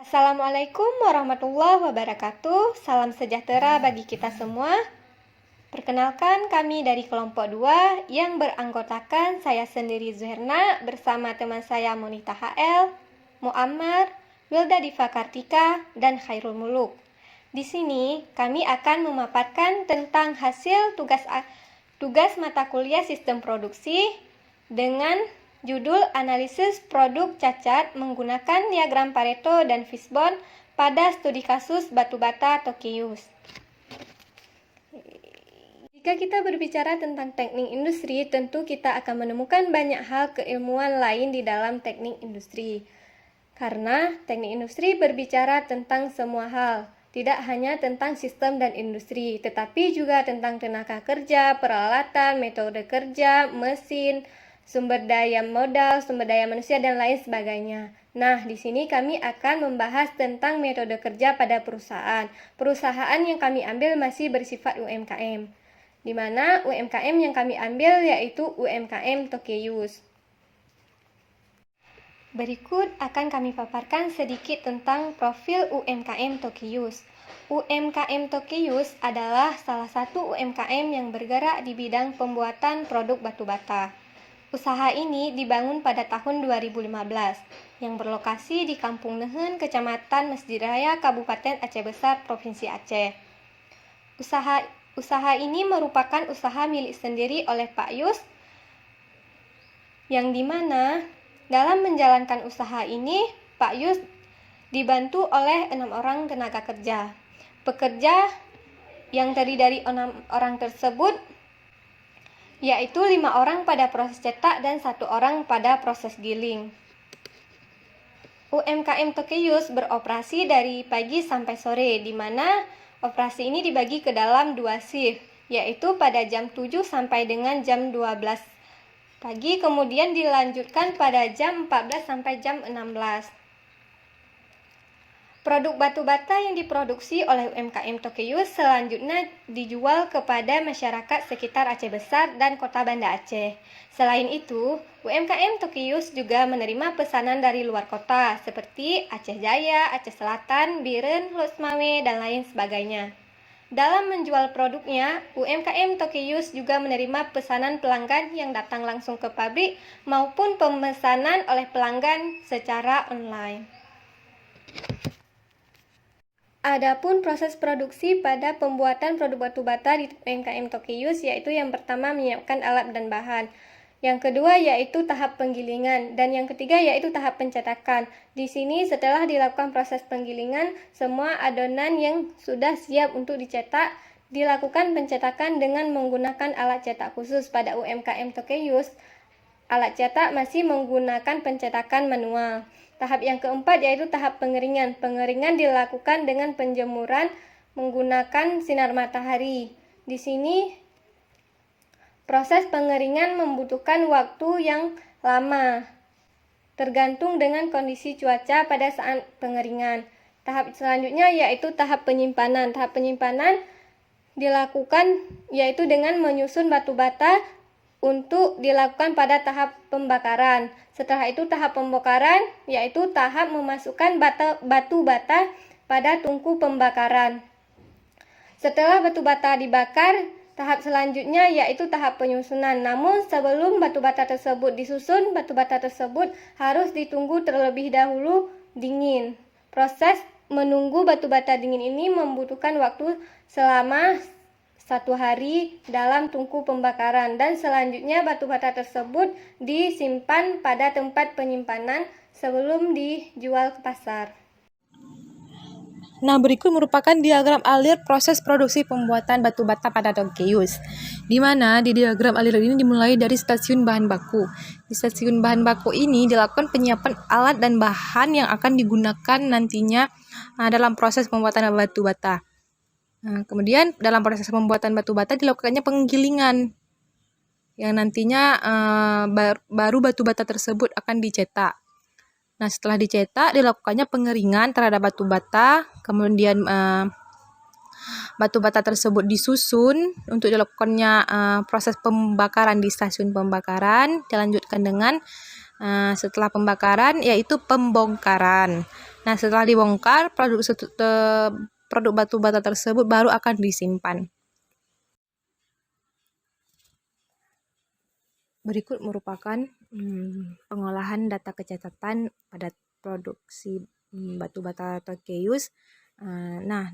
Assalamualaikum warahmatullahi wabarakatuh. Salam sejahtera bagi kita semua. Perkenalkan, kami dari kelompok 2 yang beranggotakan saya sendiri Zuherna bersama teman saya Monita HL, Muammar, Wilda Diva Kartika, dan Khairul Muluk. Di sini kami akan memaparkan tentang hasil tugas mata kuliah sistem produksi dengan judul analisis produk cacat menggunakan diagram Pareto dan Fishbone pada studi kasus batu bata Tokius. Jika kita berbicara tentang teknik industri, tentu kita akan menemukan banyak hal keilmuan lain di dalam teknik industri. Karena teknik industri berbicara tentang semua hal, tidak hanya tentang sistem dan industri, tetapi juga tentang tenaga kerja, peralatan, metode kerja, mesin, sumber daya modal, sumber daya manusia, dan lain sebagainya. Nah, di sini kami akan membahas tentang metode kerja pada perusahaan. Perusahaan yang kami ambil masih bersifat UMKM, di mana UMKM yang kami ambil yaitu UMKM Tokius. Berikut akan kami paparkan sedikit tentang profil UMKM Tokius. UMKM Tokius adalah salah satu UMKM yang bergerak di bidang pembuatan produk batu bata. Usaha ini dibangun pada tahun 2015, yang berlokasi di Kampung Nehen, Kecamatan Masjid Raya, Kabupaten Aceh Besar, Provinsi Aceh. Usaha ini merupakan usaha milik sendiri oleh Pak Yus, yang dimana dalam menjalankan usaha ini, Pak Yus dibantu oleh 6 orang tenaga kerja. Pekerja yang terdiri dari 6 orang tersebut yaitu 5 orang pada proses cetak dan 1 orang pada proses giling. UMKM Tokius beroperasi dari pagi sampai sore, di mana operasi ini dibagi ke dalam 2 shift, yaitu pada jam 7 sampai dengan jam 12 pagi, kemudian dilanjutkan pada jam 14 sampai jam 16. Produk batu bata yang diproduksi oleh UMKM Tokius selanjutnya dijual kepada masyarakat sekitar Aceh Besar dan Kota Banda Aceh. Selain itu, UMKM Tokius juga menerima pesanan dari luar kota seperti Aceh Jaya, Aceh Selatan, Biren, Losmawe, dan lain sebagainya. Dalam menjual produknya, UMKM Tokius juga menerima pesanan pelanggan yang datang langsung ke pabrik maupun pemesanan oleh pelanggan secara online. Adapun proses produksi pada pembuatan produk batu bata di UMKM Tokius yaitu yang pertama menyiapkan alat dan bahan, yang kedua yaitu tahap penggilingan, dan yang ketiga yaitu tahap pencetakan. Di sini setelah dilakukan proses penggilingan, semua adonan yang sudah siap untuk dicetak dilakukan pencetakan dengan menggunakan alat cetak khusus. Pada UMKM Tokius, alat cetak masih menggunakan pencetakan manual. Tahap yang keempat yaitu tahap pengeringan. Pengeringan dilakukan dengan penjemuran menggunakan sinar matahari. Di sini proses pengeringan membutuhkan waktu yang lama, tergantung dengan kondisi cuaca pada saat pengeringan. Tahap selanjutnya yaitu tahap penyimpanan. Tahap penyimpanan dilakukan yaitu dengan menyusun batu bata untuk dilakukan pada tahap pembakaran. Setelah itu tahap pembakaran yaitu tahap memasukkan batu bata pada tungku pembakaran. Setelah batu bata dibakar, tahap selanjutnya yaitu tahap penyusunan. Namun sebelum batu bata tersebut disusun, batu bata tersebut harus ditunggu terlebih dahulu dingin. Proses menunggu batu bata dingin ini membutuhkan waktu selama 1 hari dalam tungku pembakaran, dan selanjutnya batu bata tersebut disimpan pada tempat penyimpanan sebelum dijual ke pasar. Nah, berikut merupakan diagram alir proses produksi pembuatan batu bata pada Tokius, di mana di diagram alir ini dimulai dari stasiun bahan baku. Di stasiun bahan baku ini dilakukan penyiapan alat dan bahan yang akan digunakan nantinya dalam proses pembuatan batu bata. Nah, kemudian dalam proses pembuatan batu bata dilakukannya penggilingan, yang nantinya baru batu bata tersebut akan dicetak. Nah, setelah dicetak dilakukannya pengeringan terhadap batu bata, kemudian batu bata tersebut disusun untuk dilakukannya proses pembakaran di stasiun pembakaran. Dilanjutkan dengan setelah pembakaran yaitu pembongkaran. Nah, setelah dibongkar, produk batu bata tersebut baru akan disimpan. Berikut merupakan pengolahan data kecacatan pada produksi batu bata Tokeus. Nah,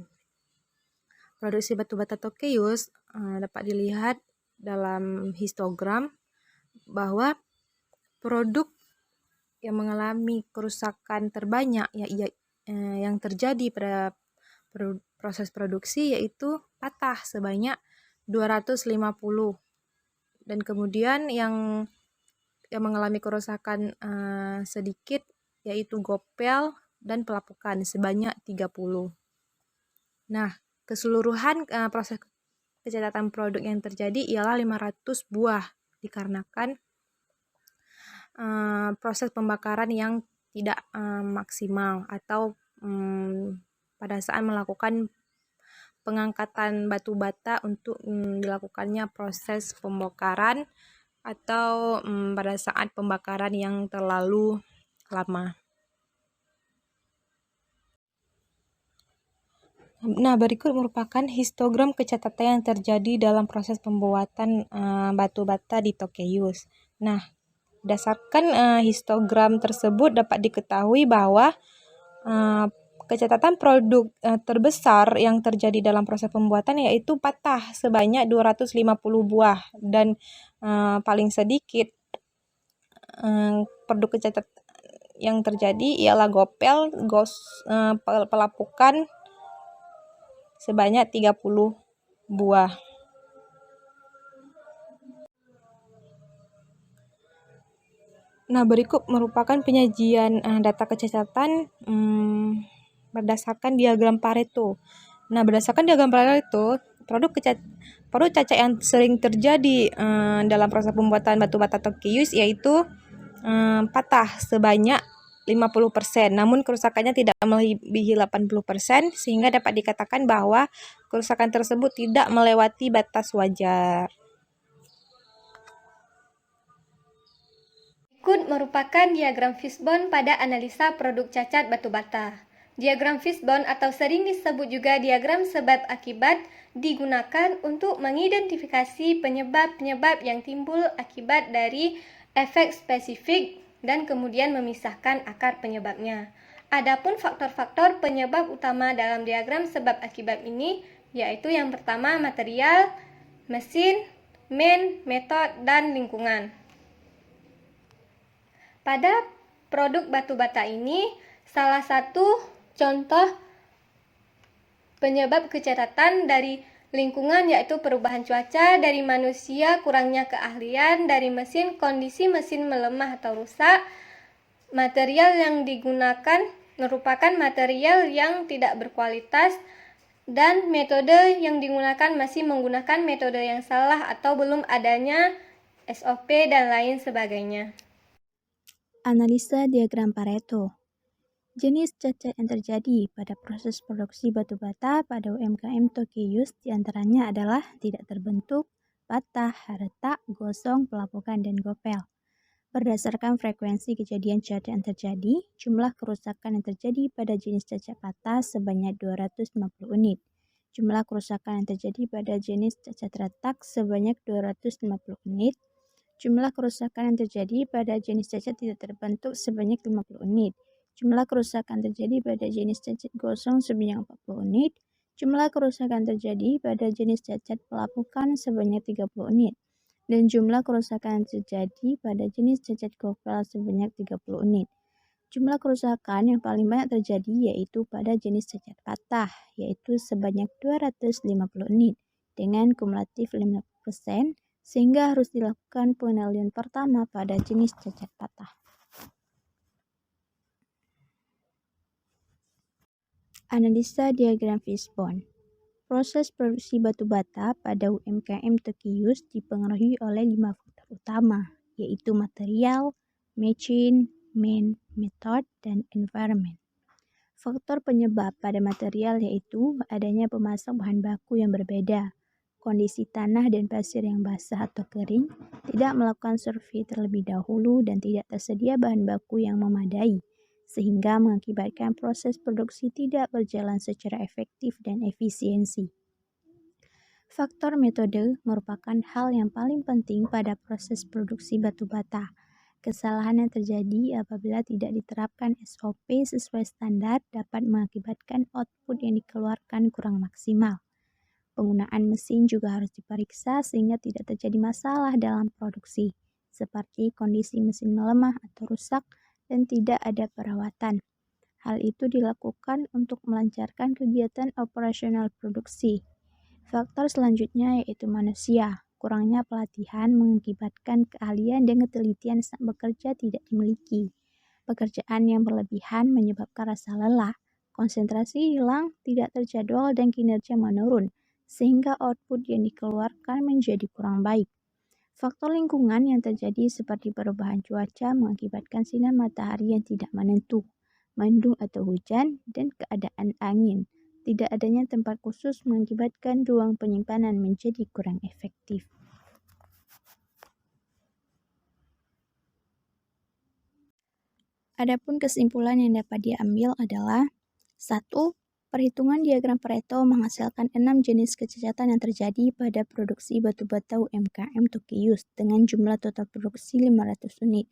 produksi batu bata Tokeus dapat dilihat dalam histogram bahwa produk yang mengalami kerusakan terbanyak yang terjadi pada proses produksi yaitu patah sebanyak 250, dan kemudian yang mengalami kerusakan sedikit yaitu gopel dan pelapukan sebanyak 30. Nah, keseluruhan proses kecacatan produk yang terjadi ialah 500 buah dikarenakan proses pembakaran yang tidak maksimal atau pada saat melakukan pengangkatan batu bata untuk dilakukannya proses pembakaran atau pada saat pembakaran yang terlalu lama. Nah, berikut merupakan histogram kecacatan yang terjadi dalam proses pembuatan batu bata di Tokeus. Nah, berdasarkan histogram tersebut dapat diketahui bahwa kecacatan produk terbesar yang terjadi dalam proses pembuatan yaitu patah sebanyak 250 buah, dan paling sedikit produk kecacatan yang terjadi ialah gopel, pelapukan sebanyak 30 buah. Nah, berikut merupakan penyajian data kecacatan berdasarkan diagram Pareto. Nah, berdasarkan diagram Pareto, produk cacat yang sering terjadi dalam proses pembuatan batu bata Tokeus yaitu patah sebanyak 50%, namun kerusakannya tidak melebihi 80%, sehingga dapat dikatakan bahwa kerusakan tersebut tidak melewati batas wajar. Berikut merupakan diagram Fishbone pada analisa produk cacat batu bata. Diagram Fishbone atau sering disebut juga diagram sebab akibat digunakan untuk mengidentifikasi penyebab-penyebab yang timbul akibat dari efek spesifik dan kemudian memisahkan akar penyebabnya. Adapun faktor-faktor penyebab utama dalam diagram sebab akibat ini yaitu yang pertama material, mesin, metode, dan lingkungan. Pada produk batu bata ini, salah satu contoh penyebab kecacatan dari lingkungan yaitu perubahan cuaca, dari manusia kurangnya keahlian, dari mesin kondisi mesin melemah atau rusak. Material yang digunakan merupakan material yang tidak berkualitas, dan metode yang digunakan masih menggunakan metode yang salah atau belum adanya SOP dan lain sebagainya. Analisa diagram Pareto. Jenis cacat yang terjadi pada proses produksi batu bata pada UMKM Tokeus diantaranya adalah tidak terbentuk, patah, retak, gosong, pelapukan, dan gopel. Berdasarkan frekuensi kejadian cacat yang terjadi, jumlah kerusakan yang terjadi pada jenis cacat patah sebanyak 250 unit. Jumlah kerusakan yang terjadi pada jenis cacat retak sebanyak 250 unit. Jumlah kerusakan yang terjadi pada jenis cacat tidak terbentuk sebanyak 50 unit. Jumlah kerusakan terjadi pada jenis cacat gosong sebanyak 40 unit. Jumlah kerusakan terjadi pada jenis cacat pelapukan sebanyak 30 unit. Dan jumlah kerusakan terjadi pada jenis cacat gopel sebanyak 30 unit. Jumlah kerusakan yang paling banyak terjadi yaitu pada jenis cacat patah, yaitu sebanyak 250 unit, dengan kumulatif 50%, sehingga harus dilakukan penilaian pertama pada jenis cacat patah. Analisa diagram Fishbone. Proses produksi batu bata pada UMKM Tokeus dipengaruhi oleh 5 faktor utama, yaitu material, mesin, metode, dan environment. Faktor penyebab pada material yaitu adanya pemasok bahan baku yang berbeda, kondisi tanah dan pasir yang basah atau kering, tidak melakukan survei terlebih dahulu, dan tidak tersedia bahan baku yang memadai, sehingga mengakibatkan proses produksi tidak berjalan secara efektif dan efisiensi. Faktor metode merupakan hal yang paling penting pada proses produksi batu bata. Kesalahan yang terjadi apabila tidak diterapkan SOP sesuai standar dapat mengakibatkan output yang dikeluarkan kurang maksimal. Penggunaan mesin juga harus diperiksa sehingga tidak terjadi masalah dalam produksi, seperti kondisi mesin melemah atau rusak dan tidak ada perawatan. Hal itu dilakukan untuk melancarkan kegiatan operasional produksi. Faktor selanjutnya yaitu manusia. Kurangnya pelatihan mengakibatkan keahlian dan ketelitian saat bekerja tidak dimiliki. Pekerjaan yang berlebihan menyebabkan rasa lelah, konsentrasi hilang, tidak terjadwal, dan kinerja menurun, sehingga output yang dikeluarkan menjadi kurang baik. Faktor lingkungan yang terjadi seperti perubahan cuaca mengakibatkan sinar matahari yang tidak menentu, mendung atau hujan, dan keadaan angin. Tidak adanya tempat khusus mengakibatkan ruang penyimpanan menjadi kurang efektif. Adapun kesimpulan yang dapat diambil adalah 1. Perhitungan diagram Pareto menghasilkan 6 jenis kecacatan yang terjadi pada produksi batu bata UMKM Tokius dengan jumlah total produksi 500 unit.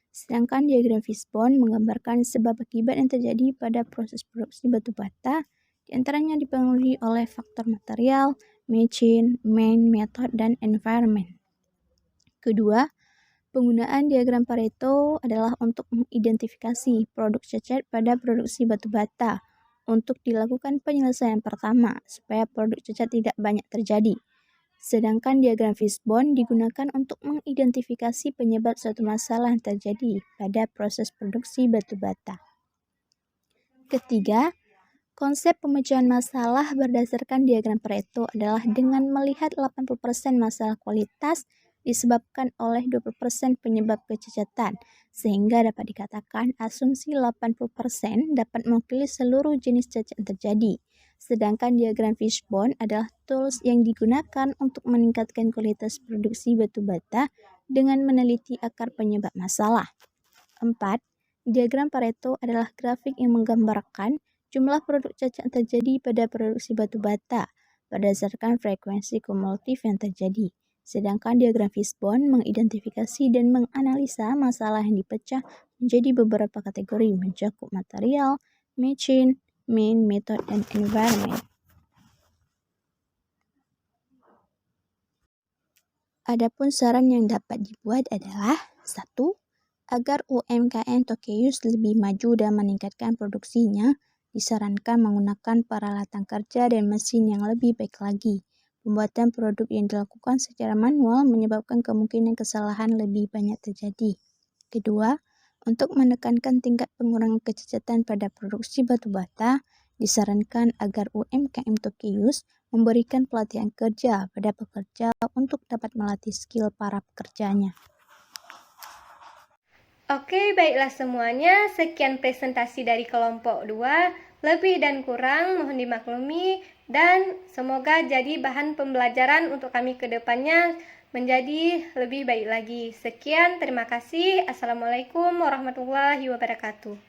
Sedangkan diagram Fishbone menggambarkan sebab akibat yang terjadi pada proses produksi batu bata, di antaranya dipengaruhi oleh faktor material, machine, main, method, dan environment. Kedua, penggunaan diagram Pareto adalah untuk mengidentifikasi produk cacat pada produksi batu bata untuk dilakukan penyelesaian pertama supaya produk cacat tidak banyak terjadi. Sedangkan diagram Fishbone digunakan untuk mengidentifikasi penyebab suatu masalah yang terjadi pada proses produksi batu bata. Ketiga, konsep pemecahan masalah berdasarkan diagram Pareto adalah dengan melihat 80% masalah kualitas disebabkan oleh 20% penyebab kecacatan, sehingga dapat dikatakan asumsi 80% dapat mewakili seluruh jenis cacat yang terjadi. Sedangkan diagram Fishbone adalah tools yang digunakan untuk meningkatkan kualitas produksi batu bata dengan meneliti akar penyebab masalah. 4. Diagram Pareto adalah grafik yang menggambarkan jumlah produk cacat yang terjadi pada produksi batu bata berdasarkan frekuensi kumulatif yang terjadi. Sedangkan diagram Fishbone mengidentifikasi dan menganalisa masalah yang dipecah menjadi beberapa kategori mencakup material, machine, main, method, dan environment. Adapun saran yang dapat dibuat adalah 1. Agar UMKM Tokius lebih maju dan meningkatkan produksinya, disarankan menggunakan peralatan kerja dan mesin yang lebih baik lagi. Pembuatan produk yang dilakukan secara manual menyebabkan kemungkinan kesalahan lebih banyak terjadi. Kedua, untuk menekankan tingkat pengurangan kecacatan pada produksi batu bata, disarankan agar UMKM Tokius memberikan pelatihan kerja pada pekerja untuk dapat melatih skill para pekerjanya. Oke, baiklah semuanya. Sekian presentasi dari kelompok 2. Lebih dan kurang mohon dimaklumi dan semoga jadi bahan pembelajaran untuk kami ke depannya menjadi lebih baik lagi. Sekian, terima kasih. Assalamualaikum warahmatullahi wabarakatuh.